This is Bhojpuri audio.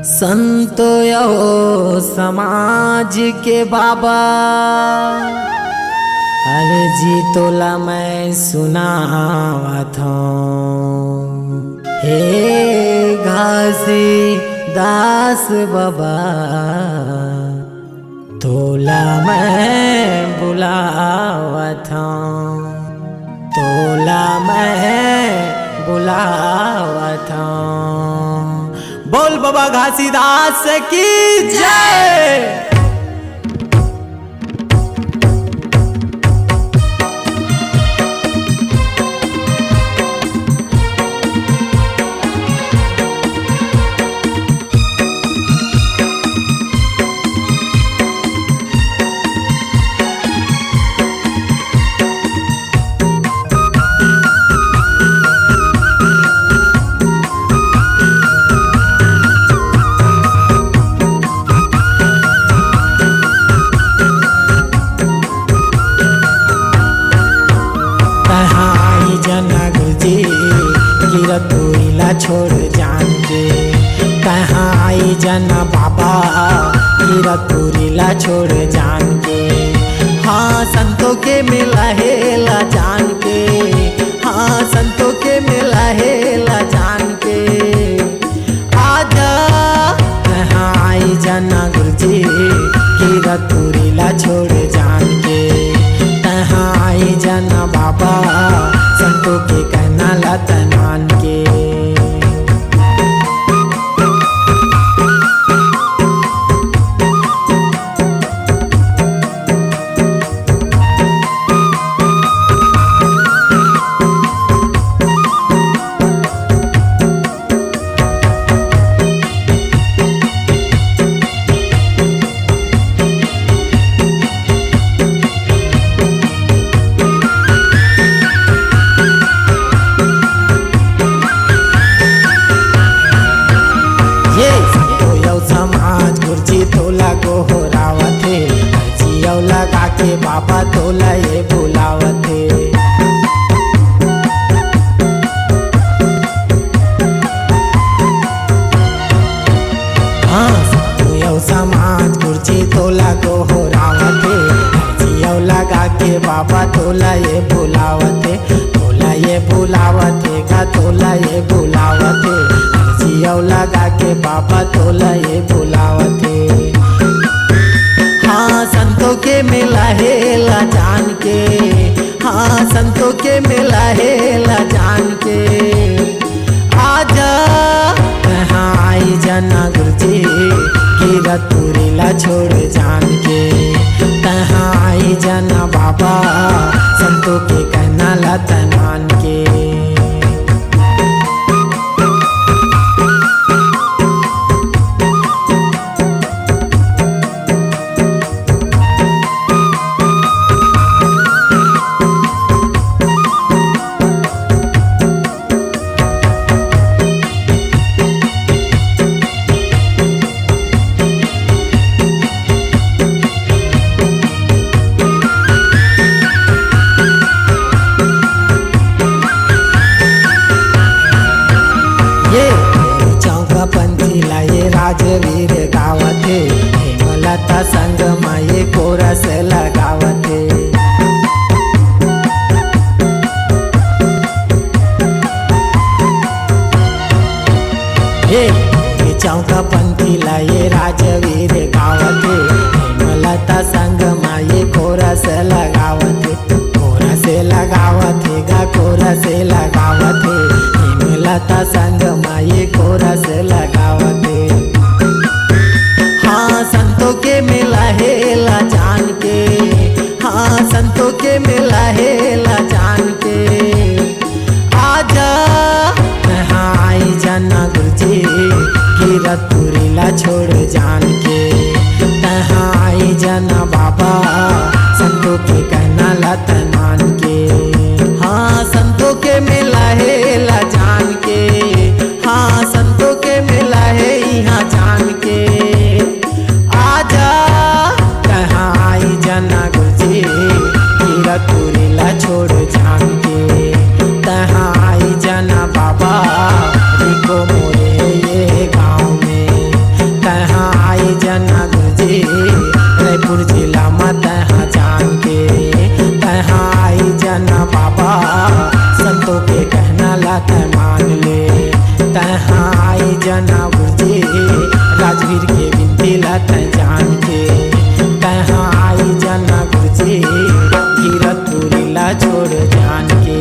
संतो यो समाज के बाबा अर्जी तोला मैं सुनावत हूँ। हे घासी दास बाबा तोला मैं बुलावत हूँ, तोला मैं बुलावत हूँ। बोल बाबा घासीदास की जय। गिरतुइला छोड़ जान के कहाँ आई जना बाबा गिरतुइला छोड़ जान के। हाँ संतों के मिला हेला जान के, हाँ संतों के मिला हेला जान के। आजा कहाँ आई जना गुरुजी गिरतुइला छोड़ जान के, कहाँ आई जना बाबा संतों के कहना लतन मान के। समाज गुरुजी तोला गोहरावथे जियो लगा के बाबा तोला ये बुलावथे। हाँ यो समाज गुरुजी तोला गोहरावथे जियो लगा के बाबा तोला ये बुलावथे, तोला ये बुलावथे का तोला ये बुलावथे जियो लगा के बाबा तोला ये बुलावथे। हाँ संतों के मिला हेला जान के, हाँ संतों के मिला हेला जान के। आजा कहाँ आई जना गुरुजी गिरतुइला छोड़ जान के, कहाँ आई जना बाबा संतों के कहना लतन मान के। पंथीला ये राजवीर गावथे हेमलता संग माये कोरस लगावथे। हे चौका पंथीला ये राजवीर गावथे हेमलता संग माये कोरस लगावथे, कोरस लगावथे गा कोरस लगावथे हेमलता संग माये कोरस लगावथे। हाँ संतों के मिला हेला जान के, हाँ संतों के मिला हेला जान के। आजा कहाँ आई जना गुरुजी गिरतुइला छोड़ जान के, कहाँ आई जना बाबा संतों के कहना लतन मान के। हाँ संतों के मिला हेला जान के, हाँ संतों के मिला है यहाँ जान के। आजा कहाँ आई जना गुरुजी गिरतुइला छोड़ जान के, कहाँ आई जना बाबा रिको मोरे ये गाँव में। जना गुरुजी राजवीर के बिनती लत जान के तहाँ आई जना गुरुजी गिरत पूरी ला छोड़ जान के।